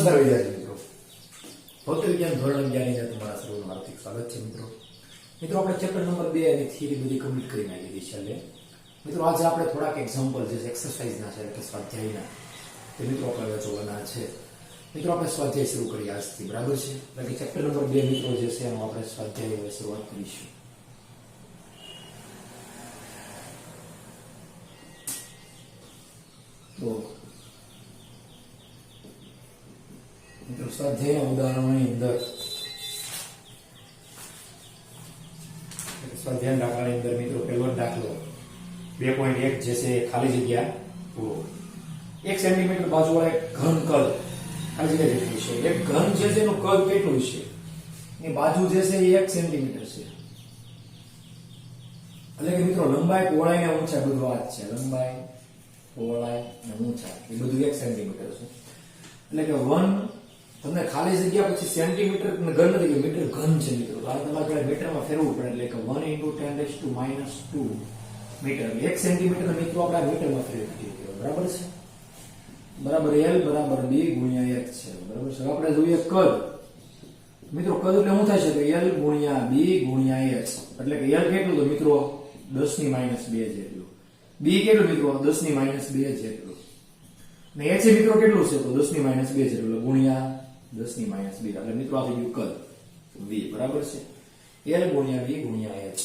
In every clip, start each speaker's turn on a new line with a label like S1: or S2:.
S1: નમસ્કાર વિદ્યાર્થી મિત્રો, ભૌતિક વિજ્ઞાન ધોરણ 11 ની તમારા સર્વનું હાર્દિક સ્વાગત છે. મિત્રો આપણે ચેપ્ટર નંબર 2 અને થિયરી બધી કમ્પ્લીટ કરી નાખી છે. એટલે મિત્રો આજે આપણે થોડાક એક્ઝામ્પલ જે એક્સરસાઇઝના છે કે સ્વાધ્યાયના તે મિત્રો આપણે જોવાના છે. મિત્રો આપણે સ્વાધ્યાય શરૂ કરીએ આજથી, બરાબર છે? એટલે કે ચેપ્ટર નંબર 2 મિત્રો જે છે એનો આપણે સ્વાધ્યાય શરૂઆત કરીશું. તો મિત્રો સ્વાધ્યાયના ઉદાહરણોની અંદર સ્વાધ્યાય દાખલાની અંદર મિત્રો પહેલો દાખલો 2.1 જે છે ખાલી જગ્યા પૂરો. 1 સેન્ટીમીટર બાજુવાળા એક ઘન કદ ખાલી જગ્યા જેટલું છે. એક ઘન જે છે એનું કદ કેટલું છે? એની બાજુ જે છે એ 1 સેન્ટીમીટર છે. એટલે કે મિત્રો લંબાઈ, પહોળાઈ અને ઊંચાઈ બધું આ જ છે. લંબાઈ, પહોળાઈ અને ઊંચાઈ એ બધું 1 સેન્ટીમીટર છે. એટલે કે 1 તમને ખાલી જગ્યા પછી સેન્ટીમીટર ઘન નથી કે મીટર ઘન છે મિત્રો. તો આ તમારે મીટરમાં ફેરવવું પડે. એટલે કે 1 × 10⁻² મીટર. 1 સેન્ટીમીટર મિત્રો આપણે મીટરમાં ફેરવી દીધું, બરાબર છે? બરાબર L બરાબર B × H છે, બરાબર છે? આપણે જોઈએ કદ. મિત્રો કદ એટલે શું થાય છે? તો L × B × H. એટલે કે L કેટલું? તો મિત્રો 10⁻² જેટલું. B કેટલું મિત્રો? 10⁻² જેટલું. ને H મિત્રો કેટલું છે? તો 10⁻² જેટલું ગુણ્યા 10⁻². એટલે મિત્રો આ થઈ ગયું કદ V, બરાબર છે? L × B × H.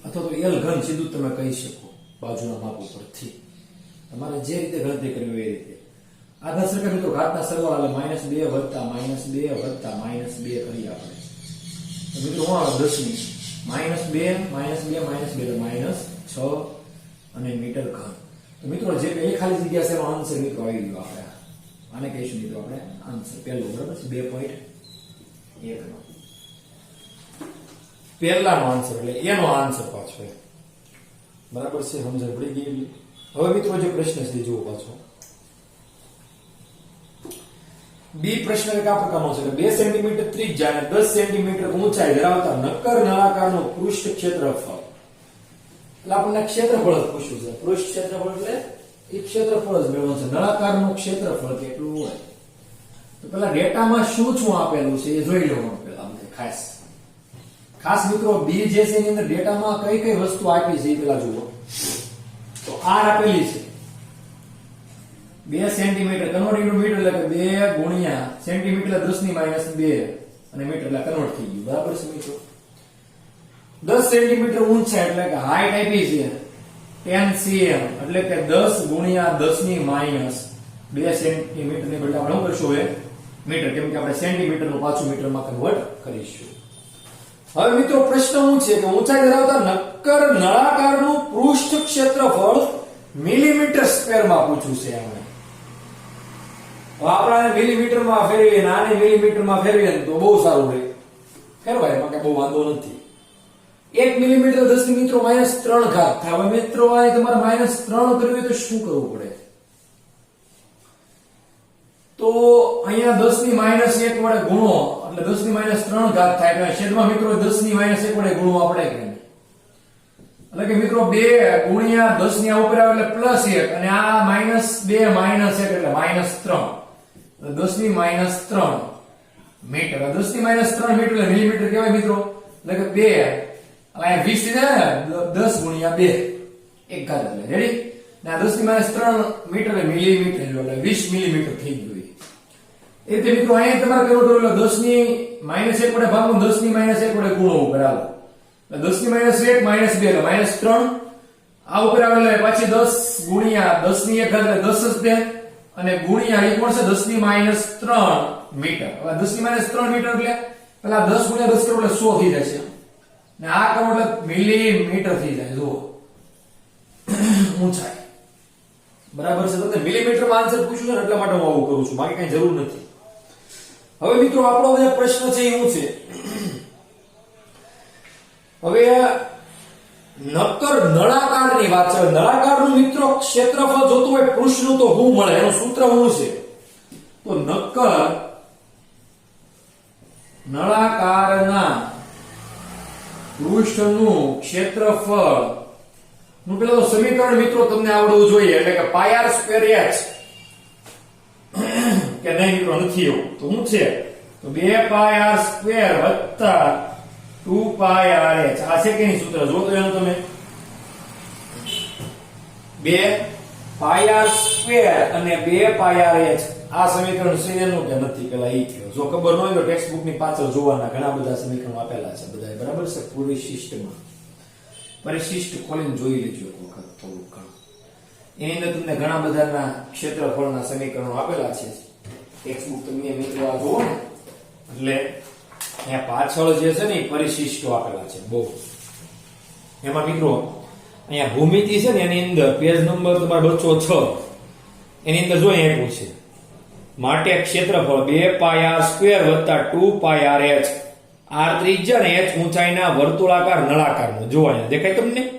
S1: અથવા તો L ઘન સીધું તમે કહી શકો બાજુના માપ ઉપરથી. તમારે જે રીતે ગણતરી કરવી એ રીતે. આધા સરખા મિત્રો ઘાતના સરવાળા એટલે -2 વત્તા -2 વત્તા -2 કરીએ આપણે. તો મિત્રો શું આવે? 10ની -2 એટલે -6 અને મીટર ઘન. તો મિત્રો જે પહેલી ખાલી જગ્યા છે એનો આન્સર મિત્રો આવી ગયો. આપણે આને કહીશું મિત્રો આપણે આન્સર પહેલો, બરાબર છે? 2.1 નો પહેલાનો આન્સર એટલે એનો આન્સર પાછો, બરાબર છે? સમજણ પડી ગઈ. હવે મિત્રો જે પ્રશ્ન છે જુઓ પાછો. બી પ્રશ્ન એક આ પ્રકારનો છે કે 2 સેન્ટીમીટર ત્રિજ્યા અને 10 સેન્ટીમીટર ઊંચાઈ ધરાવતા નક્કર નળાકારનું પૃષ્ઠ ક્ષેત્રફળ. એટલે આપણને ક્ષેત્રફળ જ પૂછ્યું છે. પૃષ્ઠ ક્ષેત્રફળ એટલે એ ક્ષેત્રફળ જ મેળવવાનું છે. નળાકારનું ક્ષેત્રફળ કેટલું હોય? તો પેલા ડેટામાં શું શું આપેલું છે એ જોઈ લેવાનું પેલા આપણે ખાસ મિત્રો. બી જે છે એની અંદર ડેટામાં કઈ કઈ વસ્તુ આપી છે એ પેલા જુઓ. તો R આપેલી છે 2 સેન્ટીમીટર કન્વર્ટ ઇન્ટુ મીટર એટલે કે 2 ગુણ્યા સેન્ટીમીટર 10⁻² અને મીટર એટલે કન્વર્ટ થઈ ગયું, બરાબર છે મિત્રો? 10 સેન્ટીમીટર ઊંચાઈ એટલે કે હાઈટ આપી છે 10 cm એટલે કે 10 ગુણ્યા 10⁻² સેન્ટીમીટર ને બદલે આપણે શું કરશું હવે? મીટર, કેમ કે આપણે સેન્ટીમીટર નું પાછું મીટરમાં કન્વર્ટ કરીશું. હવે મિત્રો પ્રશ્ન શું છે કે ઊંચાઈ ધરાવતા નક્કર નળાકારનું પૃષ્ઠ ક્ષેત્રફળ મિલીમીટર સ્ક્વેરમાં પૂછ્યું છે. આપણે આપણે મિલીમીટરમાં ફેરવીએ અને આને મિલીમીટરમાં ફેરવીએ તો બહુ સારું રહે. ફેરવાય એમાં કઈ બહુ વાંધો નથી. 1 મિલીમીટર 10 ની મિત્રો -3 ઘાત થાય. હવે મિત્રો આ તમારે -3 કરવી હોય તો શું કરવું પડે? તો અહીંયા 10 ની -1 વડે ગુણો એટલે 10 ની -3 ઘાત થાય. એટલે છેદમાં મિત્રો 10 ની -1 વડે ગુણવું આપણે કે એટલે કે મિત્રો 2 ગુણ્યા 10 ની ઉપર આવે એટલે +1 અને આ -2 -1 એટલે -3. 10 ની -3 મીટર. 10 ની -3 મીટર એટલે મિલીમીટર કહેવાય મિત્રો. એટલે કે 2 અહીંયા 20 છે ને 10 ગુણ્યા 2 એક ઘાત એટલે રેડી. ને આ 10 ની -3 મીટર એટલે મિલીમીટર એટલે 20 મિલીમીટર થઈ ગયું. એ તે મિત્રો અહીંયા તમારે કેવું કરવું? 10 ની -1 વડે ભાગવું, 10 ની -1 વડે ગુણવું, બરાબર? 10 ની -1 -2 એટલે -3. આ ઉપર આવે એટલે પાછી 10 ગુણ્યા 10 ની 1 ઘાત એટલે 10 જ તે અને ગુણ્યા એ કોણ છે? 10 ની -3 મીટર. હવે 10 ની -3 મીટર એટલે પેલા 10 ગુણ્યા 10 કરો એટલે 100 થઈ જાય છે. ને આ કરો એટલે મિલીમીટર થઈ જાય. જુઓ ઊંચાઈ, બરાબર છે? તમને મિલીમીટરમાં આન્સર પૂછ્યું છે એટલા માટે હું આવું કરું છું, બાકી કઈ જરૂર નથી. હવે મિત્રો આપણો જે પ્રશ્ન છે એ શું છે? હવે નક્કર નળાકારની વાત છે. નળાકારનું મિત્રો ક્ષેત્રફળ જોતું હોય પૃષ્ઠનું તો શું મળે? એનું સૂત્ર શું છે? તો નક્કર નળાકારના પૃષ્ઠનું ક્ષેત્રફળ નું પેલું સમીકરણ મિત્રો તમને આવડવું જોઈએ. એટલે કે πr² h કે નહીં મિત્રો નથી એવું તો શું છે તો 2 પાઈ r સ્ક્વેર વત્તા 2 પાઈ rh આ છે કે નહીં સૂત્ર જો તો એનું તમે 2 પાઈ r સ્ક્વેર અને 2 પાઈ rh આ સમીકરણ છે એનું કે નથી પેલા ઈ કયો જો ખબર ન હોય તો ટેક્સ્ટ બુક ની પાછળ જોવાના ઘણા બધા સમીકરણો આપેલા છે બધા બરાબર છે પૂરી સિસ્ટમમાં પરિશિષ્ટ ખોલીને જોઈ લેજો એક વખત થોડું ઘણું એની અંદર તમને ઘણા બધાના ક્ષેત્રફળના સમીકરણો આપેલા છે ટેક્સ્ટ બુક તમે મિત્રો આ જોવો ને એટલે અહીંયા પાછળ જે છે ને પરિશિષ્ટો આપેલા છે બહુ એમાં મિત્રો અહીંયા ભૂમિતિ છે ને એની અંદર પેજ નંબર તમારો બચ્ચો 6 એની અંદર જો અહીંયા આપ્યું છે માટે ક્ષેત્રફળ 2 પાઈ r સ્ક્વેર વત્તા 2 પાઈ rh r ત્રિજ્યા ને h ઊંચાઈના વર્તુળાકાર નળાકારનું જો અહીંયા દેખાય તમને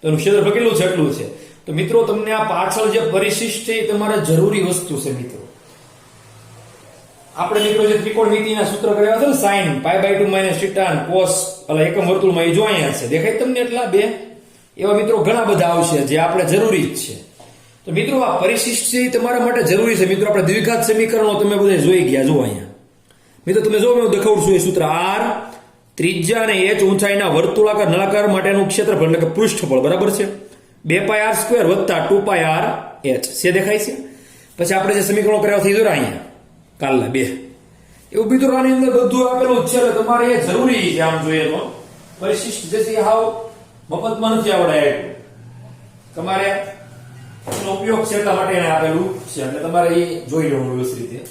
S1: તો એનું ક્ષેત્રફળ કેટલું છે એટલું છે તો મિત્રો તમને આ પાછળ જે પરિશિષ્ટ છે એ તમારે જરૂરી વસ્તુ છે મિત્રો આપણે મિત્રો જે ત્રિકોણમિતિના સૂત્ર કર્યા છે ને sin π/2 θ cos એટલે એકમ વર્તુળમાં એ જો અહીંયા છે દેખાય તમને એટલા બે એવા મિત્રો ઘણા બધા આવશે જે આપણે જરૂરી જ છે તો મિત્રો આ પરિશિષ્ટ છે એ તમારા માટે જરૂરી છે મિત્રો આપણે દ્વિઘાત સમીકરણો તમે બધા જોઈ ગયા જો અહીંયા મિત્રો તમે જો હું દેખાડું છું એ સૂત્ર r ત્રિજ્યા અને h ઊંચાઈના વર્તુળાકાર નળાકાર માટેનું ક્ષેત્રફળ એટલે કે પૃષ્ઠફળ બરાબર છે 2 પાઈ r સ્ક્વેર વત્તા 2 પાઈ r h છે દેખાય છે પછી આપણે જે સમીકરણો કર્યા થઈ જો અહીંયા કાલના બે એવું મિત્રો આની અંદર બધું આપેલું છે એટલે તમારે એ જરૂરી છે આમ જોઈએ તો પરિશિષ્ટ જે છે હાવ મફતમાં નથી આવડાય તમારે એનો ઉપયોગ છે એટલા માટે એને આપેલું છે એટલે તમારે એ જોઈ લેવાનું વ્યવસ્થિત રીતે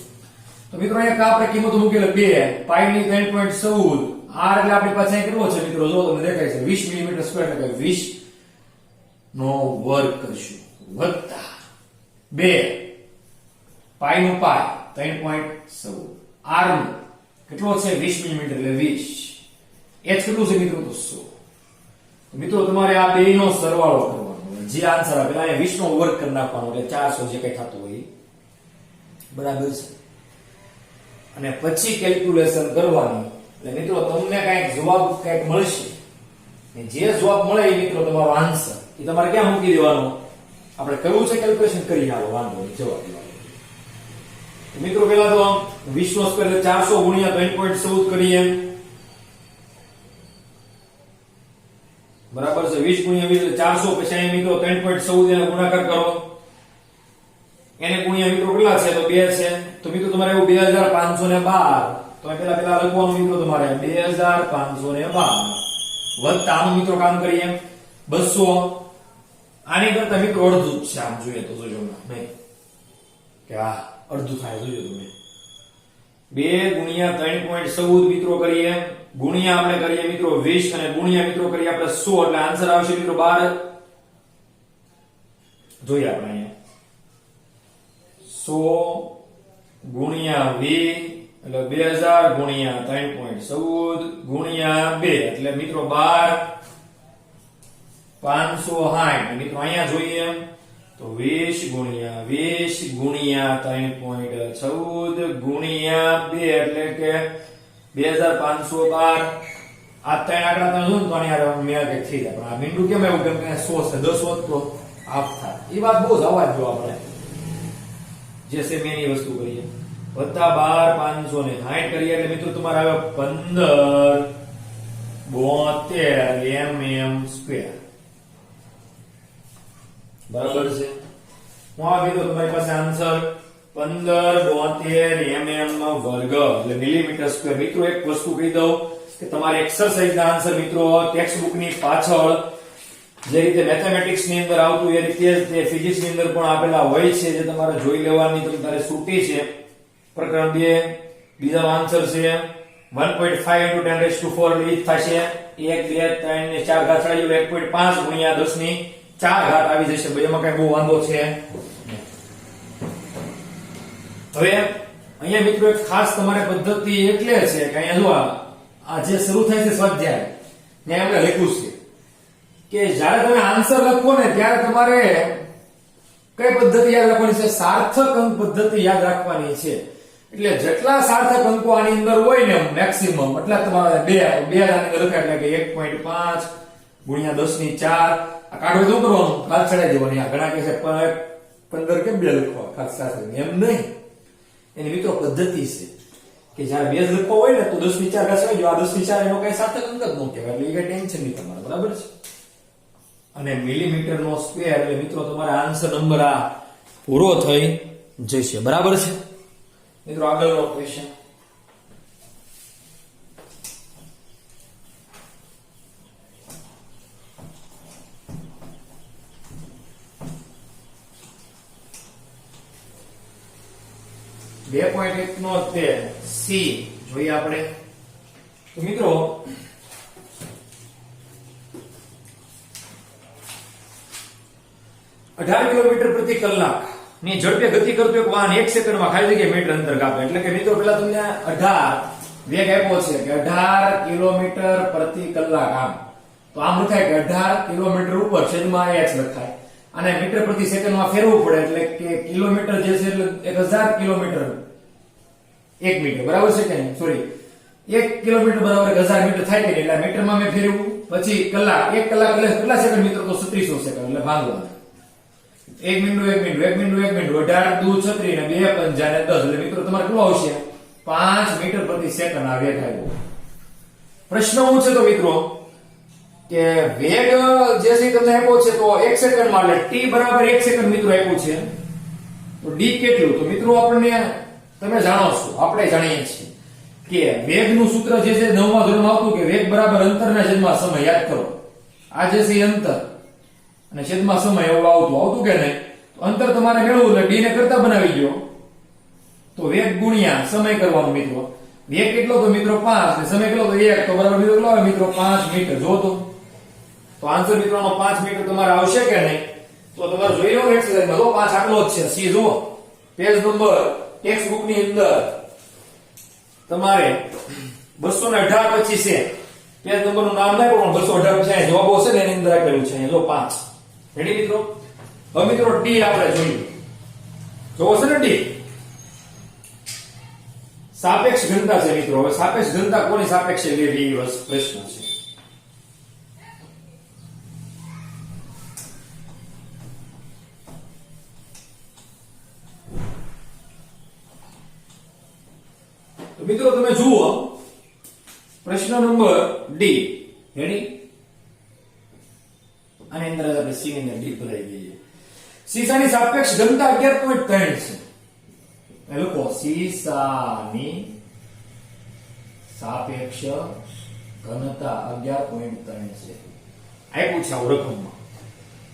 S1: તો મિત્રો અહીંયા આપણે કિંમતો મૂકેલ 2 પાઈ ની 3.14 r એટલે આપણી પાસે કેટલો છે મિત્રો જો તમને દેખાય છે 20 મિલીમીટર સ્ક્વેર એટલે 20 નો વર્ગ કરશું વત્તા 2 પાઈ નો પાઈ 3.14 r નો કેટલો છે 20 મિલીમીટર એટલે 20 h કેટલું છે મિત્રો તો 100 મિત્રો તમારે આ બેયનો સરવાળો કરવાનો જે આન્સર આવે પેલા 20 નો વર્ગ કરી નાખવાનો એટલે 400 જે કઈ થતું હોય બરાબર છે અને પછી કેલ્ક્યુલેશન કરવાનું એટલે મિત્રો તમને કઈક જવાબ કઈક મળશે ને જે જવાબ મળે એ મિત્રો તમારો આન્સર એ તમારે ક્યાં મૂકી દેવાનો આપણે કરવું છે કેલ્ક્યુલેશન કરી આવો વાંધો નહીં જવાબ દેવાનો મિત્રો પેલા તો 20 નો સ્ક્વેર એટલે 400 ગુણ્યા 3.14 કરીએ બરાબર છે 20 ગુણ્યા 20 એટલે 400 પછી અહીં મિત્રો 3.14 એને ગુણાકાર કરો એને ગુણ્યા મિત્રો કેટલા છે તો 2 છે તો મિત્રો તમારે એવું 2512 તો પેલા લખવાનું મિત્રો તમારે 2512 વત્તા આનું મિત્રો કામ કરીએ 200 આની કરતા મિત્રો અડધું છે આમ જોઈએ તો જોજો નહીં કે આ અડધું થાય જોજો તમે 2 ગુણ્યા 3.14 મિત્રો કરીએ ગુણ્યા આપણે કરીએ મિત્રો 20 અને ગુણ્યા મિત્રો કરીએ આપણે 100 એટલે આન્સર આવશે મિત્રો 12 જોઈએ આપણે અહીંયા 100 ગુણ્યા 20 એટલે 2000 ગુણ્યા 3.14 ગુણ્યા 2 એટલે મિત્રો 12 560 મિત્રો અહીંયા જોઈએ તો 20 ગુણ્યા 20 ગુણ્યા 3.14 ગુણ્યા 2 એટલે કે 2512 આ ત્રણ આંકડા તમે જો તો અહીંયા મેળ કે થઈ જાય પણ આ બિંદુ કેમ એવું કેમ કે 100 છે 10 હોત તો આપ થાય એ વાત બહુ જ અવાજ જો આપણે જે છે મેની વસ્તુ કરીએ વત્તા 12 560 કરીએ એટલે મિત્રો તમારે આવે 1572 mm સ્ક્વેર બરાબર છે હું આ મિત્રો તમારી પાસે આન્સર 1572 mm વર્ગ એટલે મિલીમીટર સ્ક્વેર મિત્રો એક વસ્તુ કહી દઉં કે તમારે એક્સરસાઇઝ ના આન્સર મિત્રો ટેક્સ્ટ બુક ની પાછળ જે રીતે મેથેમેટિક્સ ની અંદર આવતું એ રીતે જ તે ફિઝિક્સ ની અંદર પણ આપેલા હોય છે જે તમારે જોઈ લેવાની તમારે છૂટી છે પ્રકરણ 2 બીજો આન્સર છે 1.5 * 10⁴ એટલે ઈ થશે 1 2 3 ને 4 ઘાત ચડાવી 1.5 ગુણ્યા 10 ની 4 ઘાત આવી જશે ભાઈ એમાં કઈ બહુ વાંધો છે હવે અહીંયા મિત્રો એક ખાસ તમારે પદ્ધતિ એટલે છે કે અહીંયા જો આ જે શરૂ થાય છે સ્વાધ્યાય ને આપણે લખ્યું છે કે જ્યારે તમે આન્સર લખો ને ત્યારે તમારે કઈ પદ્ધતિ યાદ રાખવાની છે સાર્થક અંક પદ્ધતિ યાદ રાખવાની છે એટલે જેટલા સાર્થક અંકો આની અંદર હોય ને મેક્સિમમ એટલા તમારે બે આની અંદર લખાય એટલે કે 1.5 ગુણ્યા 10 ની 4 આ કાઢો શું કરવાનું ખાસ ચડાઈ દેવાની આ ઘણા કહે છે 15 કેમ બે લખવા ખાસ સાથે એમ નહીં એની મિત્રો પદ્ધતિ છે કે જ્યારે બેઝ લખવો હોય ને તો 10 ની 4 ઘસાવી દો. આ 10 ની 4 એનો કઈ સાર્થક અંક જ ન કહેવાય, એટલે એ કઈ ટેન્શન નહીં તમારે, બરાબર છે. અને મિલીમીટર નો સ્ક્વેર એટલે મિત્રો તમારા આન્સર નંબર આ પૂરો થઈ જશે, બરાબર છે મિત્રો. આગળનો ક્વેશ્ચન, બે પોઈન્ટ એક નો તે સી જોઈએ આપણે. તો મિત્રો 18 કિલોમીટર પ્રતિ કલાક ની ઝડપે ગતિ કરતું એક વાહન 1 સેકન્ડમાં ખાલી જગ્યાએ મીટર અંતર કાપે. એટલે કે મિત્રો પેલા તમને 18 વેગ આપ્યો છે કે 18 કિલોમીટર પ્રતિ કલાક, આમ તો આમ લખાય કે 18 કિલોમીટર ઉપર છેદમાં h લખાય, અને મીટર પ્રતિ સેકન્ડમાં ફેરવવું પડે એટલે કે કિલોમીટર જે છે એટલે 1000 કિલોમીટર 1 મીટર, બરાબર છે કે નહીં? સોરી, 1 કિલોમીટર બરાબર 1000 મીટર થાય કે નહીં, એટલે મીટરમાં મેં ફેરવ્યું. પછી કલાક, 1 કલાક એટલે કેટલા સેકન્ડ મિત્રો? તો 3600 સેકન્ડ, એટલે ભાગવાનું 1 મિનિટ 1 મિનિટ 1 મિનિટ 1 મિનિટ 18 દૂ 36 ને 2 પંજા ને 10, એટલે મિત્રો તમારે કેટલું આવશે? 5 મીટર પ્રતિ સેકન્ડ આ વેગ આવ્યો. પ્રશ્ન શું છે તો મિત્રો કે વેગ જે છે તમને આપ્યો છે તો 1 સેકન્ડમાં, એટલે t બરાબર 1 સેકન્ડ મિત્રો આપ્યું છે, તો d કેટલું? તો મિત્રો આપણને તમે જાણો છો, આપણે જાણીએ છીએ કે વેગનું સૂત્ર જે છે 9મા ધોરણમાં આવતું કે વેગ બરાબર અંતરના છેદમાં સમય. યાદ કરો, આ જે છે અંતર અને છેદમાં સમય એવું આવતું કે નહીં? તો અંતર તમારે મેળવવું એટલે d ને કરતા બનાવી દો, તો વેગ ગુણ્યા સમય કરવાનું મિત્રો. વેગ કેટલો? તો મિત્રો 5 ને સમય કેટલો? તો 1, તો બરાબર મિત્રો કેટલો આવે મિત્રો? 5 મીટર. જો તો આન્સર મિત્રોનો 5 મીટર તમારે આવશે કે નહીં? તો તમારે જોઈ લો એક્સરસાઇઝમાં, તો 5 આટલો જ છે. સી જુઓ પેજ નંબર ટેક્સ્ટ બુક ની અંદર તમારે 218 પછી છે પેજ નંબર નું નામ નાખો, પણ 218 પછી આ જવાબો છે ને એની અંદર આપેલું છે, જો 5. રેડી મિત્રો? હવે મિત્રો ડી આપણે જોઈએ. જોવો છે ને ડી? સાપેક્ષ ઘનતા છે મિત્રો. હવે સાપેક્ષ ઘનતા કોની સાપેક્ષે લેવી એ પ્રશ્ન છે. તો મિત્રો તમે જુઓ પ્રશ્ન નંબર ડી. રેડી? આની અંદર આપણે સી ની ડી ભરાઈ દઈએ. સીસાની સાપેક્ષ ઘનતા 11.3 છે. એ લખો સીસાની સાપેક્ષ ઘનતા 11.3 છે. આપ્યું છે આ રકમમાં.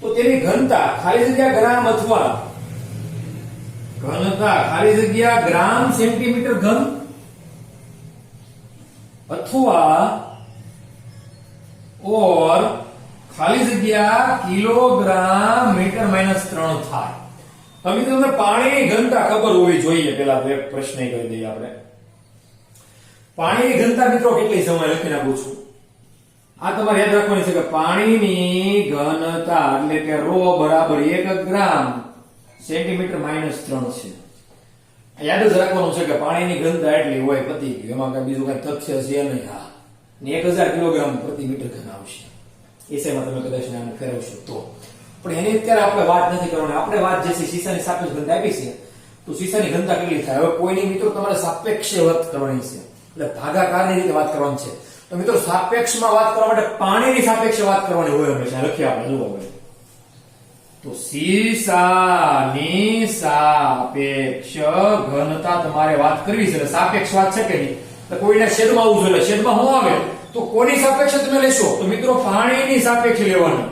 S1: તો તેની ઘનતા ખાલી જગ્યા ગ્રામ અથવા ઘનતા ખાલી જગ્યા ગ્રામ સેન્ટીમીટર ઘન અથવા और ખાલી જગ્યા કિલોગ્રામ મીટર -3 થાય. હવે તમને પાણીની ઘનતા ખબર હોવી જોઈએ. પેલા એક પ્રશ્ન કરી દઈએ આપણે. પાણીની ઘનતા મિત્રો કેટલી સમય લખી નાખું છું. આ તમારે યાદ રાખવાની છે કે પાણીની ઘનતા એટલે કે રો બરાબર 1 ગ્રામ સેન્ટીમીટર -3 છે. યાદ જ રાખવાનું છે કે પાણીની ઘનતા એટલી હોય, પતી ગયું. એમાં કઈ બીજું કઈ તથ્ય છે નહીં. હા, ને 1000 કિલોગ્રામ પ્રતિ મીટર ઘન આવશે. એસેમાં તમે કદાચ નામ ફેરવશો તો. પણ એની અત્યારે આપણે વાત નથી કરવાની. આપણે વાત જે છે સીસાની સાપેક્ષ ઘનતા આપી છે, તો સીસાની ઘનતા કેટલી થાય? હવે કોઈની મિત્રો તમારે સાપેક્ષ વાત કરવાની છે, એટલે ભાગાકારની રીતે વાત કરવાની છે. તો મિત્રો સાપેક્ષમાં વાત કરવા માટે પાણીની સાપેક્ષે વાત કરવાની હોય હંમેશા. લખીએ આપણે, જુઓ હવે. તો સીસાની સાપેક્ષ ઘનતા તમારે વાત કરવી છે, એટલે સાપેક્ષ વાત છે કે નહીં? તો કોઈના છેદમાં આવવું જોઈએ. છેદમાં શું આવે? તો કોની સાપેક્ષે તમે લેશો? તો મિત્રો પાણીની સાપેક્ષે લેવાની.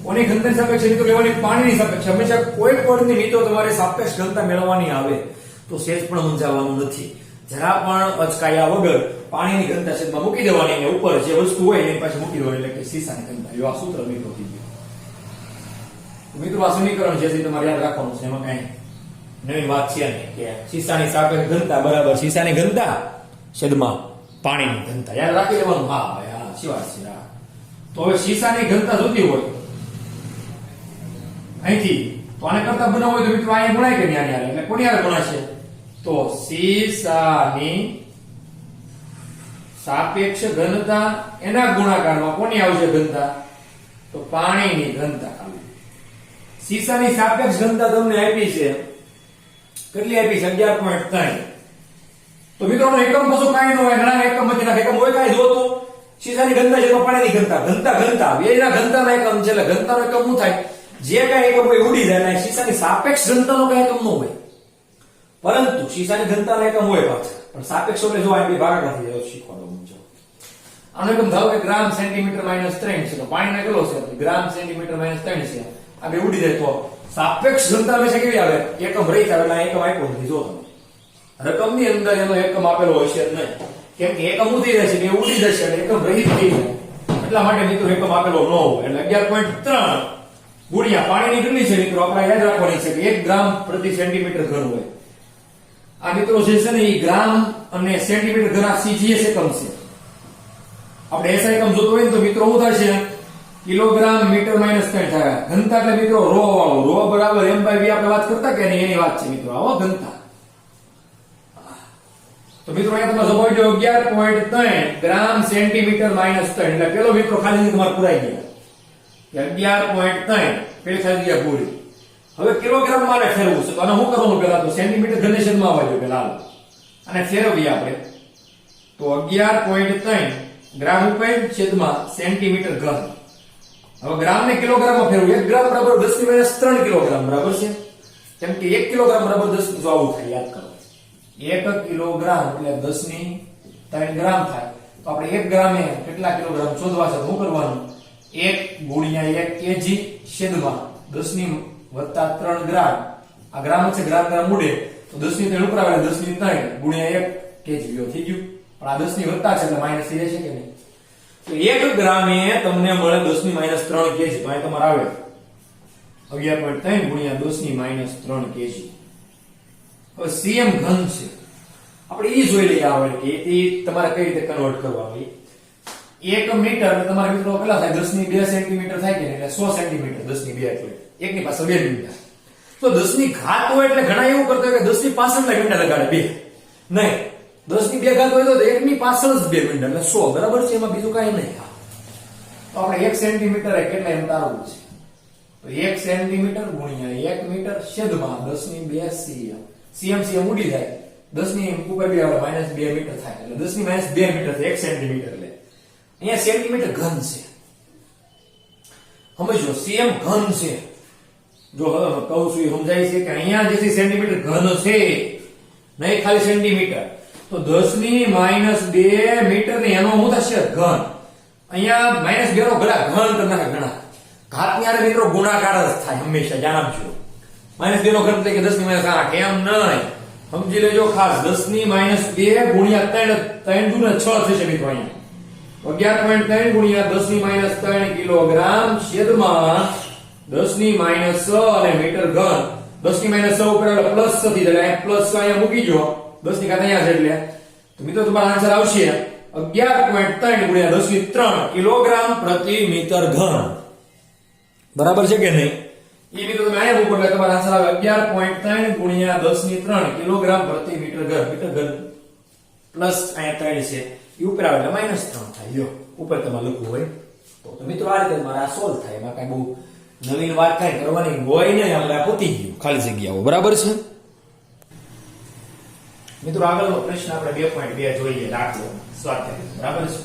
S1: કોની ઘનતાની સાપેક્ષે મિત્રો લેવાની? પાણીની સાપેક્ષે. હંમેશા કોઈ પણની મિત્રો તમારે સાપેક્ષ ઘનતા મેળવવાની આવે તો સેજ પણ મૂંઝાવાનું નથી. જરા પણ અચકાયા વગર પાણીની ઘનતા છેદમાં મૂકી દેવાની, અને ઉપર જે વસ્તુ હોય એની પાસે મૂકી દેવાની, એટલે કે સીસાની ઘનતા. આ સૂત્ર મિત્રો થઈ ગયું. મિત્રો આ સમીકરણ છે જે તમારે યાદ રાખવાનું છે. એમાં કઈ નવી વાત છે નહીં કે સીસાની સાપેક્ષ ઘનતા બરાબર સીસાની ઘનતા છેદમાં પાણીની ઘનતા. યાદ રાખી લેવાનું. હા ભાઈ, હા શિવાય છે. હા, તો હવે સીસાની ઘનતા જોતી હોય અહીંથી, તો આને કરતા બનાવવું હોય તો મિત્રો અહીંયા ગુણાય કે નહીં? આને એટલે કોની હારે ગુણાશે? તો સીસાની સાપેક્ષ ઘનતા એના ગુણાકારમાં કોની આવશે ઘનતા? તો પાણીની ઘનતા. સીસાની સાપેક્ષ ઘનતા તમને આપી છે કેટલી આપી છે 11.3. તો મિત્રોનો એકમ કશું કાંઈ ન હોય, ઘણા એકમ માંથી નાખે. એકમ હોય કાંઈ જોતો શીશાની ઘનતા છે તો પાણીની ઘનતા બેના ઘનતાના એકમ છે. એટલે ઘનતાનો એકમ શું થાય, જે કાંઈ એકમ હોય ઉડી જાય. અને શીશાની સાપેક્ષ ઘનતાનો કાંઈ એકમ ન હોય, પરંતુ શીશાની ઘનતાનો એકમ હોય પાછા. પણ સાપેક્ષ એટલે જો આ બે ભાગાકાર થઈ જાય શીખવાનો મુજબ. આનો એકમ ધારો કે ગ્રામ સેન્ટીમીટર -3 છે, તો પાણીનો કેટલો છે, ગ્રામ સેન્ટીમીટર -3 છે. આ બે ઉડી જાય તો સાપેક્ષ ઘનતા હંમેશા કેવી આવે, એકમ રહી આવે. એટલે એકમ આપ્યો નથી. જો તમે રકમની અંદર એનો એકમ આપેલો હશે નહીં, કેમ કે એકમ ઉડી જશે, બે ઉડી જશે, એટલે એકમ રહી થઈ જાય. એટલા માટે મિત્રો એકમ આપેલો ન હોય. એટલે 11.3 ગુણ્યા પાણીની કેટલી છે મિત્રો, આપણે યાદ રાખવાની છે કે 1 ગ્રામ પ્રતિ સેન્ટીમીટર ઘન હોય. આ મિત્રો જે છે ને એ ગ્રામ અને સેન્ટીમીટર ઘન આ સીજીએસ એકમ છે. આપણે એસઆઈ એકમ જોતો હોય ને તો મિત્રો શું થશે, કિલોગ્રામ મીટર -3 થાય. ઘનતા એટલે મિત્રો રો વાળો, રો બરાબર m/v આપણે વાત કરતા કે નહીં એની વાત છે મિત્રો. આવો ઘનતા. તો મિત્રો અહીંયા તમે સમજો 11.3 ગ્રામ સેન્ટીમીટર -3. એટલે પેલો મિત્રો ખાલી તમારે પુરાઈ ગયા 11.3 પેલી ખાલી જગ્યા પૂરી. હવે કિલોગ્રામ માં ફેરવું છે તો આને શું કરવાનું, પેલા તો સેન્ટીમીટર ઘન માં આવજો પેલા, અને ફેરવીએ આપણે. તો 11.3 ગ્રામ ઉપર છેદમાં સેન્ટીમીટર ઘન. હવે ગ્રામ ને કિલોગ્રામ માં ફેરવું. 1 ગ્રામ બરાબર 10⁻³ કિલોગ્રામ બરાબર છે, કેમ કે 1 કિલોગ્રામ બરાબર 10 જો આવું થાય, યાદ કરો. 1 કિલોગ્રામ એટલે 10⁻³ ગ્રામ થાય. તો આપણે 1 ગ્રામે કેટલા કિલોગ્રામ શોધવા છે, શું કરવાનું, 1 ગુણ્યા 1 કેજી છેદમાં 10⁻³ ગ્રામ. આ ગ્રામ છે, ગ્રામ ઉડે તો 10⁻³ ઉપર આવે, 10⁻³ ગુણ્યા 1 કેજી થઈ ગયું. પણ આ 10 ની વત્તા છે એટલે માઈનસ થઈ જશે કે નહીં. તો 1 ગ્રામે તમને મળે 10⁻³ કેજી. તો અહીં તમારે આવે 11.3 ગુણ્યા 10⁻³ કેજી. હવે સીએમ ઘન છે, આપણે એ જોઈ લઈએ આવે કે એ તમારે કઈ રીતે કન્વર્ટ કરવા હોય. 1 મીટર એટલે તમારા મિત્રો કેટલા થાય, 10⁻² સેન્ટીમીટર થાય કે એટલે 100 સેન્ટીમીટર. 10⁻² એટલે 1 ની પાસે 2 મીટર. તો 10 ની ઘાત હોય એટલે ઘણા એવું કરતા હોય કે 10 ની પાછળ મીટર લગાડે, 2 નહીં. 10 ની 2 ઘાત હોય તો 1 ની પાછળ જ 2 મીટર એટલે 100 બરાબર છે. એમાં બીજું કાંઈ નહીં. તો આપણે 1 સેન્ટીમીટર કેટલા એમ તારવું છે, તો 1 સેન્ટીમીટર ગુણ્યા 1 મીટર છેદમાં 10⁻² સીએમ. સીએમ ઉડી જાય, 10 ની ઉપર 2 આવે -2 મીટર થાય. એટલે 10 ની -2 મીટર થાય 1 સેન્ટીમીટર. એટલે અહીંયા સેન્ટીમીટર ઘન છે, સમજો સીએમ ઘન છે. જો હવે કહું છું એ સમજાય છે કે અહીંયા જે સેન્ટીમીટર ઘન છે, નહીં ખાલી સેન્ટીમીટર. તો 10 ની -2 મીટર ને એનો શું થશે, ઘન. અહીંયા -2 નો ઘણા ઘન કરનાર ઘણા ઘાત ની આરે મિત્રો ગુણાકાર જ થાય હંમેશા, જાણજો. -2 નો ઘન એટલે કે 10 ની -8 એમ નહીં, સમજી લેજો ખાસ. 10 ની -2 ગુણ્યા 3 દુ ને 6 થશે મિત્રો. અહીંયા 11.3 ગુણ્યા 10 ની -3 કિલોગ્રામ છેદમાં 10 ની -6 અને મીટર ઘન. 10 ની -6 ઉપર એટલે પ્લસ થતી જાય, એટલે પ્લસ અહીંયા મૂકી જો, 10 ની ઘાત અહીંયા છે. એટલે તો મિત્રો તમારો આન્સર આવશે 11.3 ગુણ્યા 10 ની 3 કિલોગ્રામ પ્રતિ મીટર ઘન. બરાબર છે કે નહીં? એ મિત્રો તમે આયા મૂકો એટલે તમારો આન્સર આવે 11.3 ગુણ્યા 10 ની 3 કિલોગ્રામ પ્રતિ મીટર ઘન. મીટર ઘન પ્લસ અહીંયા 3 છે, એ ઉપર આવે એટલે -3 થાય. જો ઉપર તમારે લખવું હોય તો મિત્રો આ રીતે તમારે આ સોલ્વ થાય. એમાં કઈ બહુ નવીન વાત કઈ કરવાની હોય નહીં, આપણે પતી ગયું ખાલી જગ્યાઓ. બરાબર છે મિત્રો? આગળનો પ્રશ્ન આપણે 2.2 જોઈએ, દાખલો સ્વાધ્યાય. બરાબર છે?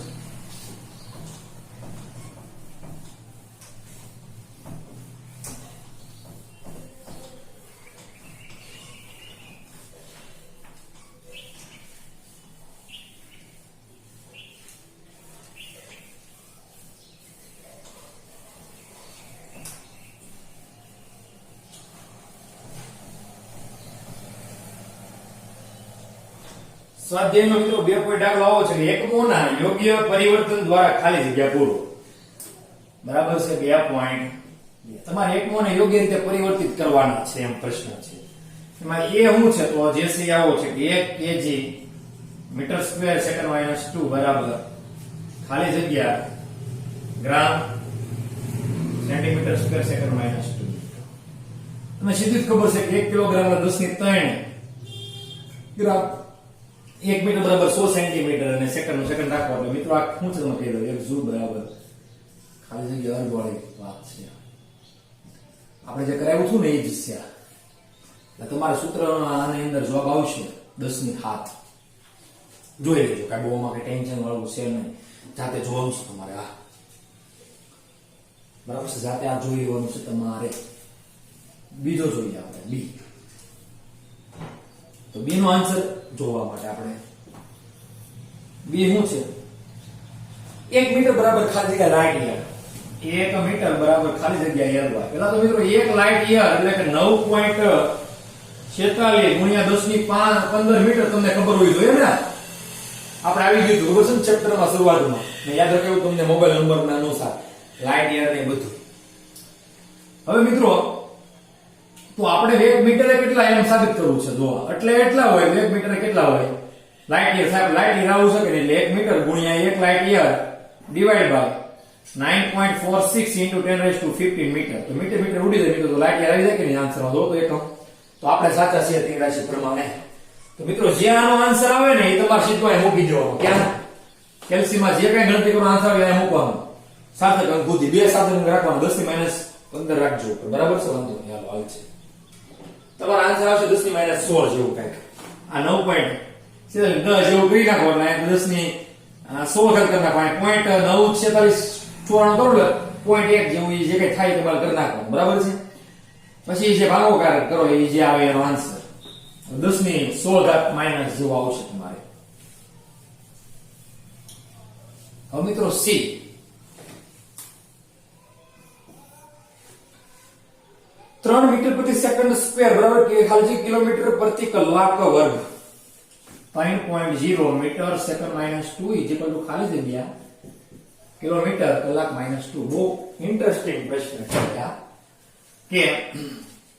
S1: સ્વાધ્યાયનો મિત્રો 2 પોઈન્ટ દાખલો આવો છે કે એકમોના યોગ્ય પરિવર્તન દ્વારા ખાલી જગ્યા પૂરો. બરાબર છે? 2 પોઈન્ટ તમારે એકમોને યોગ્ય રીતે પરિવર્તિત કરવાના છે એમ પ્રશ્ન છે. એમાં એ શું છે, તો જે છે આવો છે કે 1 કેજી મીટર સ્ક્વેર સેકન્ડ -2 બરાબર ખાલી જગ્યા ગ્રામ સેન્ટીમીટર સ્ક્વેર સેકન્ડ -2. તમને સીધી જ ખબર છે કે 1 કિલોગ્રામ 10 ની 3 ગ્રામ, 1 મીટર બરાબર 100 સેન્ટીમીટર અને સેકન્ડ સેકન્ડ રાખવા. એટલે મિત્રો આ શું છે તમે કહી દો, 1 જૂલ બરાબર ખાલી જગ્યા અર્ધવાળી વાત છે. આપણે જે કરાવ્યું હતું ને એ જ છે. એટલે તમારા સૂત્ર આની અંદર જવાબ આવશે 10�7. જોઈ લેજો કે બહુમાં કઈ ટેન્શન વાળું છે નહીં, જાતે જોવાનું છે તમારે. આ બરાબર છે, જાતે આ જોઈ લેવાનું છે તમારે. બીજો જોઈએ આપણે બી. તો બી નો આન્સર જોવા માટે આપણે બી શું છે? 1 મીટર બરાબર ખાલી જગ્યા લાઇટ યર. 1 મીટર બરાબર ખાલી જગ્યા યર. પેલા તો મિત્રો 1 લાઇટ યર એટલે કે 9.46 ગુણ્યા 10⁵ મીટર તમને ખબર હોવી જોઈએ ને. આપણે આવી ગયું હતું બરોબર છે ચેપ્ટરમાં શરૂઆતમાં મેં યાદ રાખ્યું તમને મોબાઈલ નંબરના અનુસાર લાઇટ યર ને બધું. હવે મિત્રો તો આપણે 1 મીટરે કેટલા એમ સાબિત કરવું છે જોવા. એટલે એટલા હોય 1 મીટરે કેટલા હોય લાઇટ યર. સાહેબ લાઇટ યર આવું છે કે એટલે 1 મીટર ગુણ્યા 1 light year divide by 9.46 into 10⁻15 મીટર. તો મીટર મીટર ઉડી જાય મિત્રો, તો લાઇટ યર આવી જાય કે નહીં આન્સરમાં જો તો એકમ. તો આપણે સાચા છીએ તે રાશિ પ્રમાણે. તો મિત્રો જે આનો આન્સર આવે ને એ તમારે સીધો અહીં મૂકી દેવાનો. ક્યાં? કેલ્સીમાં જે કઈ ગણતરી કરવાનો આન્સર આવે અહીં મૂકવાનો. સાર્થક અંક બુદ્ધિ બે સાર્થક અંક રાખવાનો. 10⁻15 રાખજો બરાબર છે, વાંધો નહીં. હાલો હાલ છે તમારો આન્સર આવશે 10⁻16 જેવું કઈક. આ 9 પોઈન્ટ 10 જેવું કરી નાખો એટલે 10⁻16 કરી નાખો. પોઈન્ટ 946 ચોરાણું કરો એટલે પોઈન્ટ 1 જેવું જે કઈ થાય તમારે કરી નાખો બરાબર છે. પછી જે ભાગાકાર કરો એ જે આવે એનો આન્સર 10⁻16 માઇનસ જેવું આવશે તમારે. હવે મિત્રો સી. ત્રણ મીટર પ્રતિ સેકન્ડ સ્ક્વેર બરાબર કે ખાલી કિલોમીટર પ્રતિ કલાક વર્ગ 3.0 મીટર સેકન્ડ -2 ઇક્વલ ટુ ખાલી જગ્યા કિલોમીટર કલાક -2. બહુ ઇન્ટરેસ્ટિંગ પ્રશ્ન છે કે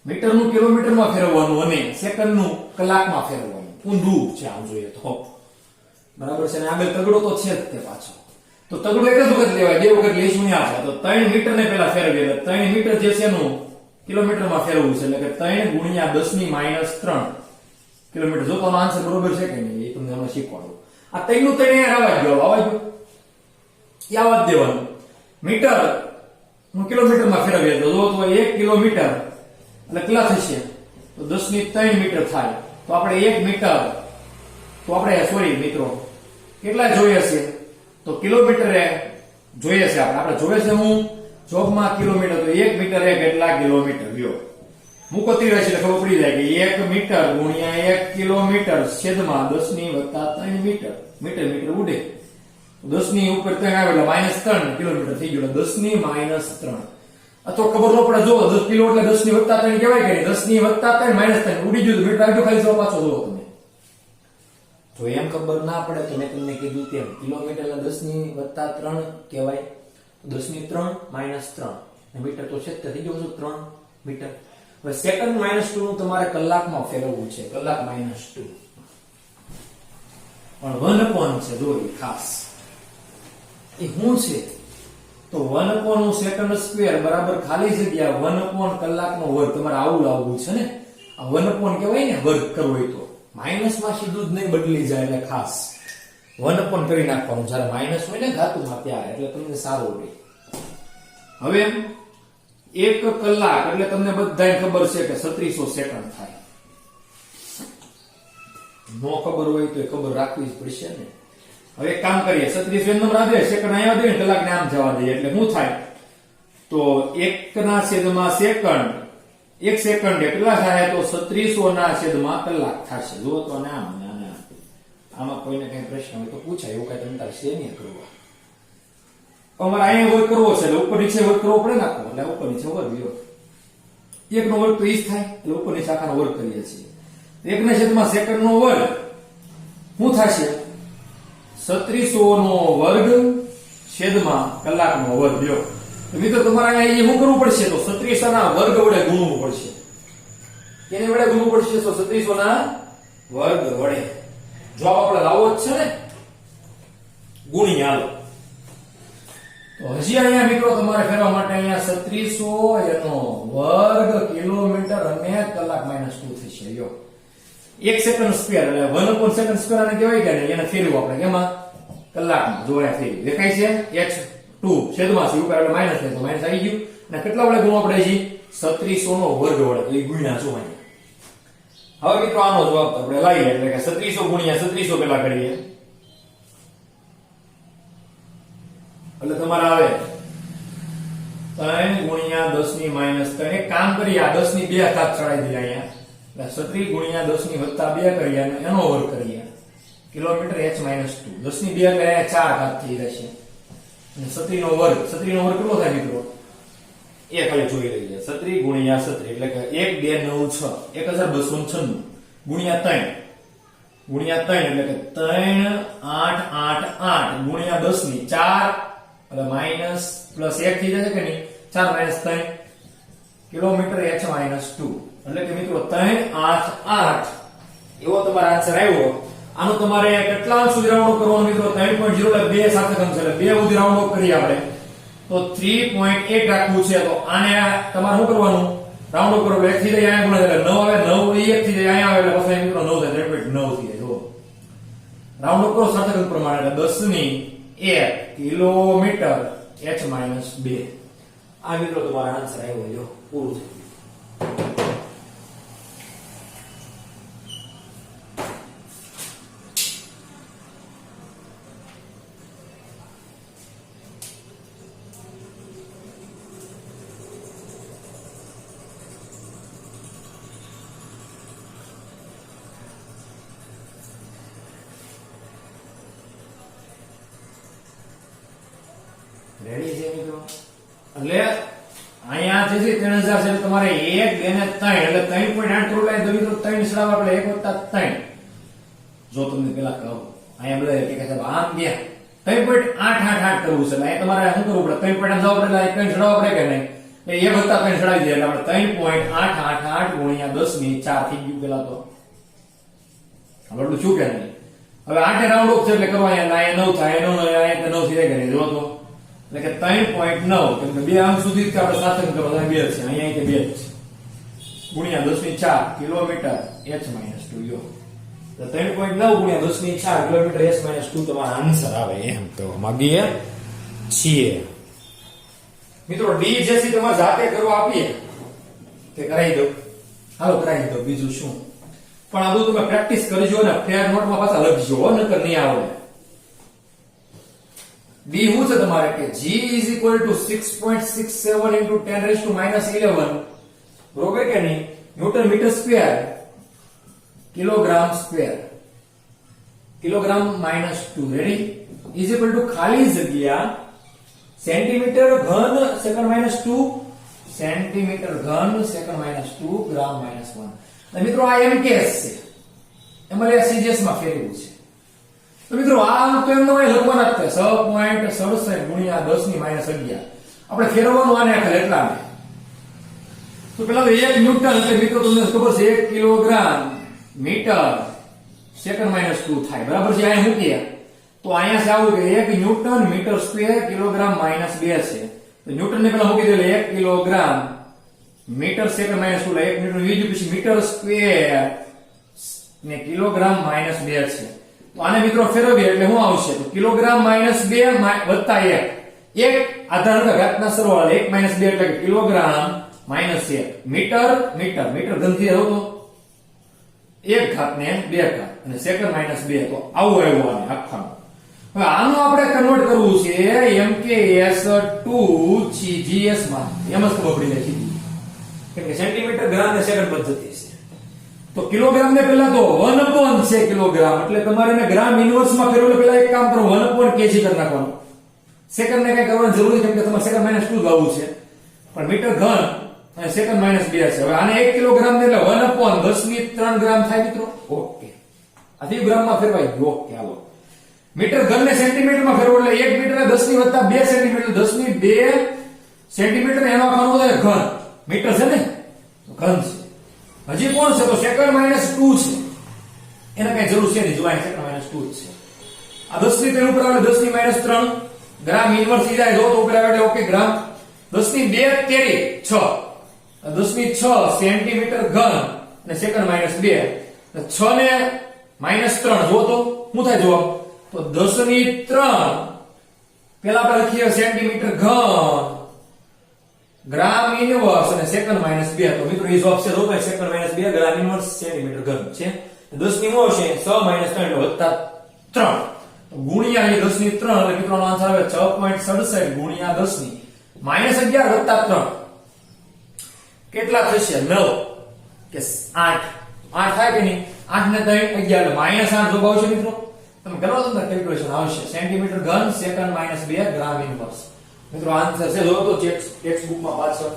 S1: મીટર નું કિલોમીટરમાં ફેરવવાનું અને સેકન્ડ નું કલાકમાં ફેરવવાનું. ઊંધું છે આમ જોઈએ તો બરાબર છે. અને આગળ તગડો તો છે જ તે પાછો. તો તગડો એક જ વખત લેવાય, બે વખત લઈશું નહીં આપણે. તો 3 મીટર ને પહેલા ફેરવીએ એટલે 3 મીટર જે છે એનું કિલોમીટરમાં ફેરવવું છે એટલે કે 3 ગુણ્યા 10⁻3 કિલોમીટર. જો તમારો આન્સર બરોબર છે કે નહીં એ તમને અમે શીખવાડું. આ 3 નું 3 અહીંયા આવવા ગયો આવા જ દેવાનું. મીટર નું કિલોમીટરમાં ફેરવીએ તો જો તો 1 કિલોમીટર એટલે કેટલા થશે તો 10⁻3 મીટર થાય. તો આપણે 1 મીટર તો આપણે સોરી મિત્રો કેટલા જોઈએ છે તો કિલોમીટરે જોઈએ છે. આપણે જોઈએ છે હું જોબમાં કિલોમીટર. તો 1 મીટર એ કેટલા કિલોમીટર લ્યો મૂકો તીર એટલે ખબર પડી જાય કે 1 મીટર ગુણ્યા 1 કિલોમીટર છેદમાં 10⁻3 મીટર. મીટર મીટર ઉડે 10 ની ઉપર 3 આવે એટલે -3 કિલોમીટર થઈ ગયો. 10⁻3 અથવા ખબર ન પડે જો 10 કિલો એટલે 10⁻3 કહેવાય કે નહીં. 10⁻3 -3 ઉડી ગયું મીટર આવજો ખાલી જવાબ પાછો જોવો તમે. જો એમ ખબર ના પડે તો મેં તમને કીધું તેમ કિલોમીટર એટલે 10⁻3 કહેવાય. 10⁻3 -3 મીટર તો છે તે થઈ ગયો 3 મીટર. હવે સેકન્ડ -2 નું તમારે કલાકમાં ફેરવવું છે. કલાક -2 પણ 1 છે જો ખાસ એ શું છે તો 1 સેકન્ડ સ્ક્વેર બરાબર ખાલી જગ્યા 1 કલાકનો વર્ગ. તમારે આવું લાવવું છે ને. આ 1 કહેવાય ને વર્ગ કરવો હોય તો માઇનસમાં સીધું જ નહીં બદલી જાય એટલે ખાસ 1 કરી નાખવાનું જ્યારે માઇનસ હોય ને ઘાતુમાં ત્યારે એટલે તમને સારું રહે. હવે 1 કલાક એટલે તમને બધાને ખબર છે કે 3600 સેકન્ડ થાય. નો ખબર હોય તો ખબર રાખવી જ પડશે ને. હવે એક કામ કરીએ 3600 નંબર આવે સેકન્ડ અહીંયા દે કલાક ને આમ જવા દઈએ એટલે શું થાય તો 1/સેકન્ડ 1 સેકન્ડ કેટલા થાય તો 3600 કલાક થશે. જો તો આમ આમાં કોઈને કઈ પ્રશ્ન હોય તો પૂછાય. એવું કઈ તમે તાર છે નહીં કરવા. અમારે અહીંયા વર્ક કરવો છે એટલે ઉપર નીચે વર્ક કરવો પડે નાખો એટલે ઉપર નીચે વર્ક લ્યો. 1 નો વર્ક તો ઈ જ થાય એટલે ઉપર નીચે આખાનો વર્ક કરીએ છીએ. 1 સેકન્ડ નો વર્ગ શું થશે 3600 નો વર્ગ છેદમાં કલાકનો વર્ગ લ્યો. તો મિત્રો તમારે અહીંયા શું કરવું પડશે તો 3600 ના વર્ગ વડે ગુણવું પડશે. કેને વડે ગુણવું પડશે તો 3600 ના વર્ગ વડે. જવાબ આપણે લાવવો જ છે ને ગુણી હાલો. તો હજી અહીંયા મિત્રો તમારે ફેરવા માટે અહીંયા 3600 એનો વર્ગ કિલોમીટર અને કલાક -2 થશે લ્યો. 1 સેકન્ડ સ્ક્વેર એટલે 1 સેકન્ડ સ્ક્વેર આને કહેવાય કે એને ફેરવું આપણે કેમાં કલાકમાં. જો અહીંયા ફેરવી દેખાય છે h2 છેદમાં c ઉપર એટલે માઈનસ થાય તો માઈનસ આવી ગયું. અને કેટલા વડે ગુણો આપણે હજી 3600 નો વર્ગ વડે એટલે ગુણ્યા જો અહીંયા હવે મિત્રો આનો જવાબ તો આપણે લઈએ એટલે કે 3600 ગુણ્યા 3600 પેલા કરીએ એટલે તમારે આવે 3 ગુણ્યા 10 ની માઈનસ 3 એક કામ કરીએ આ 10 ની 2 ઘાત ચડાવી દઈએ અહીંયા એટલે 36 ગુણ્યા 10 ની વત્તા 2 કરીએ અને એનો વર્ગ કરીએ કિલોમીટર h - 2 10 ની 2 એટલે 4 ઘાત થઈ જશે અને 36 નો વર્ગ કેટલો થાય મિત્રો એ ખાલી જોઈ લઈએ 36 ગુણ્યા 36 એટલે કે 1296 1296 ગુણ્યા 3 એટલે કે 3888 ગુણ્યા 10 ની 4 એટલે માઈનસ પ્લસ 1 થઈ જશે કે નહીં 4 માઈનસ 3 કિલોમીટર h - 2 એટલે કે મિત્રો 388 એવો તમારો આન્સર આવ્યો આનો તમારે કેટલા અંક સુધી રાઉન્ડ ઓફ કરવાનો મિત્રો 3.0 એટલે 2 સાથે અંક છે એટલે 2 સુધી રાઉન્ડ ઓફ કરીએ આપણે તો 3.8 રાખવું છે તો આને તમારે શું કરવાનું રાઉન્ડ ઓફ કરો એટલે 1 થી જાય અહીંયા ગુણ્યા એટલે 9 આવે 9 1 થી જાય અહીંયા આવે એટલે પછી મિત્રો 9 થાય 3.9 થી જાય જો રાઉન્ડ ઓફ કરો સાર્થક અંક પ્રમાણે એટલે 10 ની 1 કિલોમીટર h - 2 આ મિત્રો તમારો આન્સર આવ્યો જો પૂરું થયું રેડી છે મિત્રો એટલે અહીંયા જે છે 3000 છે તમારે 1 2 ને 3 એટલે 3.8 કરોડ લાઈન તો મિત્રો 3 સડાવ આપણે 1 + 3 જો તમને પેલા કહો અહીંયા બધા કે સાહેબ આમ ગયા 3.888 કરવું છે એટલે તમારે શું કરવું પડે 3.8 જાવ પડે એટલે 3 સડાવ પડે કે નહીં એટલે 1 + 3 સડાવી દે એટલે આપણે 3.888 ગુણ્યા 10 ની 4 થઈ ગયું પેલા તો હવે એટલું શું કે નહીં હવે 8 રાઉન્ડ ઓફ છે એટલે કરવા અહીંયા 9 થાય 9 અહીંયા 9 થી જાય કે નહીં જો તો એટલે કે 3.9 કેમ કે બે અંક સુધી આપણે સાથે કરો તો 2 છે અહીંયા કે 2 છે ગુણ્યા 10 ની 4 કિલોમીટર h - 2 યો તો 3.9 ગુણ્યા 10 ની 4 કિલોમીટર h - 2 તમારો આન્સર આવે એમ તો માંગીએ છીએ મિત્રો ડી જે છે તમારે જાતે કરવા આપીએ તે કરાવી દો હાલો કરાવી દો બીજું શું પણ આ બધું તમે પ્રેક્ટિસ કરજો ને ફેર નોટમાં પાછા લખજો નકર નહીં આવડે D શું છે તમારે કે G is equal to 6.67 into 10 raised to minus 11 બરોબર કે નહીં newton metre square kilogram minus 2 રેડી is equal to ખાલી જગ્યા સેન્ટીમીટર ઘન સેકન્ડ minus 2 સેન્ટીમીટર ઘન સેકન્ડ minus 2 ગ્રામ minus 1 અને મિત્રો આ MKS છે એમાં CGS માં ફેરવું છે તો મિત્રો આ તો એમનો અહીં લખવાના જ છે 6.67 ગુણ્યા 10 ની -11 આપણે ફેરવવાનું આને આખા એટલા તો પેલા તો 1 ન્યૂટન એટલે મિત્રો તમને ખબર છે 1 કિલોગ્રામ મીટર સેકન્ડ -2 થાય બરાબર છે અહીંયા મૂકીએ તો અહીંયા છે આવું કે 1 ન્યૂટન મીટર સ્ક્વેર કિલોગ્રામ -2 છે તો ન્યૂટન ને પેલા મૂકી દે એટલે 1 કિલોગ્રામ મીટર સેકન્ડ -2 એટલે 1 ન્યૂટન વીજું પછી મીટર સ્ક્વેર ને કિલોગ્રામ -2 છે તો આને મિત્રો ફેરવીએ એટલે શું આવશે તો કિલોગ્રામ -2 વત્તા 1 આધાર ઘાતના સરવાળે 1 - 2 એટલે કે કિલોગ્રામ -1 મીટર ઘનથી હતો 1 ઘાત ને 2 ઘાત અને સેકન્ડ -2 તો આવું આવ્યું આને આખાનું હવે આનું આપણે કન્વર્ટ કરવું છે MKS to GS માં એમ જ ખબર પડી જાય સીધી કેમ કે સેન્ટીમીટર ગ્રામ ને સેકન્ડ પદ્ધતિ છે તો કિલોગ્રામ ને પહેલા તો 1 છે કિલોગ્રામ એટલે તમારે ને ગ્રામ ઇન્વર્સ માં ફેરવવું પહેલા એક કામ કરો 1 kg કરી નાખવાનું સેકન્ડ ને કઈ કરવાની જરૂર નથી કેમ કે તમારે સેકન્ડ -2 લાવવું છે પણ મીટર ઘન અને સેકન્ડ -2 છે હવે આને 1 કિલોગ્રામ ને એટલે 1 10 ની 3 ગ્રામ થાય મિત્રો ઓકે આ 3 ગ્રામ માં ફેરવાય ઓકે હાલો મીટર ઘન ને સેન્ટીમીટર માં ફેરવો એટલે 1 મીટર 10 ની વત્તા 2 સેન્ટીમીટર 10 ની 2 સેન્ટીમીટર એનો આખો ઘન મીટર છે ને ઘન છે હજી કોણ છે તો સેકન્ડ -2 છે એને કઈ જરૂર છે નહીં જો આ સેકન્ડ -2 છે આ 10 ની 3 ઉપર આવે 10 ની -3 ગ્રામ ઇન્વર્સ થઈ જાય જો તો ઉપર આવે એટલે ઓકે ગ્રામ 10 ની 2 તેરી 6 10 ની 6 સેન્ટીમીટર ઘન અને સેકન્ડ -2 6 ને -3 જો તો શું થાય જવાબ તો 10 ની 3 પેલા આપણે લખીએ સેન્ટીમીટર ઘન ગ્રામ ઇનવર્સ અને સેકન્ડ માઇનસ 2 તો મિત્રો ઈઝ ઓફ છે તો ભાઈ સેકન્ડ માઇનસ 2 ગ્રામ ઇનવર્સ સેન્ટીમીટર ઘન છે 10 ની મોહ છે 6 માઇનસ 3 એટલે વત્તા 3 ગુણ્યા એ 10 ની 3 એટલે મિત્રોનો આન્સર આવે 6.67 ગુણ્યા 10 ની માઇનસ 11 વત્તા 3 કેટલા થશે 9 કે 8 8 થાય કે નહીં 8 ને 3 11 એટલે માઇનસ 8 જવાબ આવશે મિત્રો તમે કરો તો કેલ્ક્યુલેશન આવશે સેન્ટીમીટર ઘન સેકન્ડ માઇનસ 2 ગ્રામ ઇનવર્સ મિત્રો આન્સર છે જો તો ટેક્સ્ટ બુકમાં પાછળ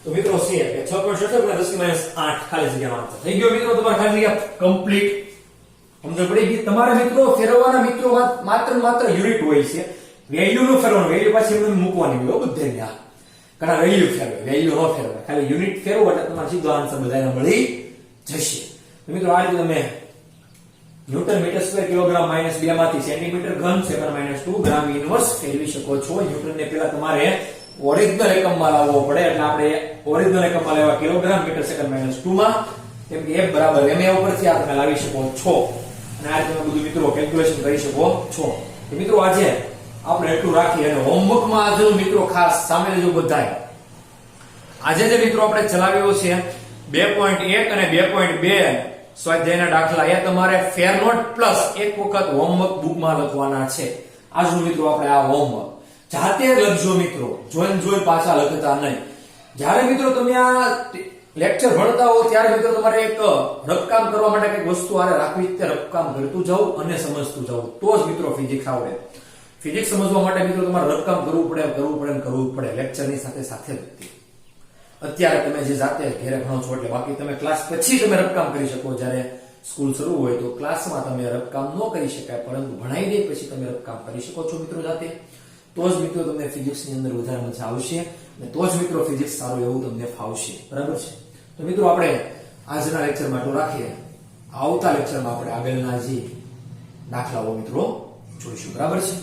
S1: તો મિત્રો છે કે 6.67 ગુણ્યા 10 ની -8 ખાલી જગ્યાનો આન્સર થઈ ગયો મિત્રો તમારે ખાલી જગ્યા કમ્પ્લીટ સમજ પડી ગઈ તમારા મિત્રો ફેરવવાના મિત્રો માત્ર યુનિટ હોય છે વેલ્યુ નો ફેરવવાનું વેલ્યુ પાછી એમને મૂકવાની હોય બધે ત્યાં ઘણા વેલ્યુ ફેરવે વેલ્યુ નો ફેરવે ખાલી યુનિટ ફેરવો એટલે તમારે સીધો આન્સર બધાને મળી જશે તો મિત્રો આ રીતે તમે ન્યૂટન મીટર સ્ક્વેર કિલોગ્રામ -2 માંથી સેન્ટીમીટર ઘન સેકન્ડ -2 ગ્રામ ઇનવર્સ ફેરવી શકો છો ન્યૂટન ને પહેલા તમારે ઓરિજિનલ એકમમાં લાવવો પડે એટલે આપણે ઓરિજિનલ એકમમાં લેવા કિલોગ્રામ મીટર સેકન્ડ -2 માં કેમ કે F બરાબર ma ઉપરથી આ તમે લાવી શકો છો અને આ રીતે તમે બધું મિત્રો કેલ્ક્યુલેશન કરી શકો છો તો મિત્રો આજે આપણે એટલું રાખીએ અને હોમવર્કમાં આજનું મિત્રો ખાસ સામે લેજો બધાય આજે જે મિત્રો આપણે ચલાવ્યો છે 2.1 અને 2.2 સ્વાધ્યાયના દાખલા એ તમારે ફેર નોટ પ્લસ એક વખત હોમવર્ક બુકમાં લખવાના છે આજનું મિત્રો આપણે આ હોમવર્ક જાતે લખજો મિત્રો જોઈન પાછા લખતા નહીં જ્યારે મિત્રો તમે આ લેક્ચર ભણતા હો ત્યારે મિત્રો તમારે એક રકકામ કરવા માટે કઈક વસ્તુ આરે રાખવી તે રકકામ કરતું જાવ અને સમજતું જાવ તો જ મિત્રો ફિઝિક્સ આવડે ફિઝિક્સ સમજવા માટે મિત્રો તમારે રકકામ કરવું પડે લેક્ચરની સાથે સાથે અત્યારે તમે જે જાતે ઘરે ભણો છો એટલે બાકી તમે ક્લાસ પછી તમે રકકામ કરી શકો જ્યારે સ્કૂલ શરૂ હોય તો ક્લાસમાં તમે રકકામ ન કરી શકાય પરંતુ ભણાઈ દે પછી તમે રકકામ કરી શકો છો મિત્રો જાતે તો જ મિત્રો તમને ફિઝિક્સ ની અંદર વધારે મજા આવશે અને તો જ મિત્રો ફિઝિક્સ સારું એવું તમને ફાવશે બરાબર છે તો મિત્રો આપણે આજના લેક્ચરમાં આટલું રાખીએ આવતા લેક્ચરમાં આપણે આગળના જે દાખલાઓ મિત્રો જોઈશું બરાબર છે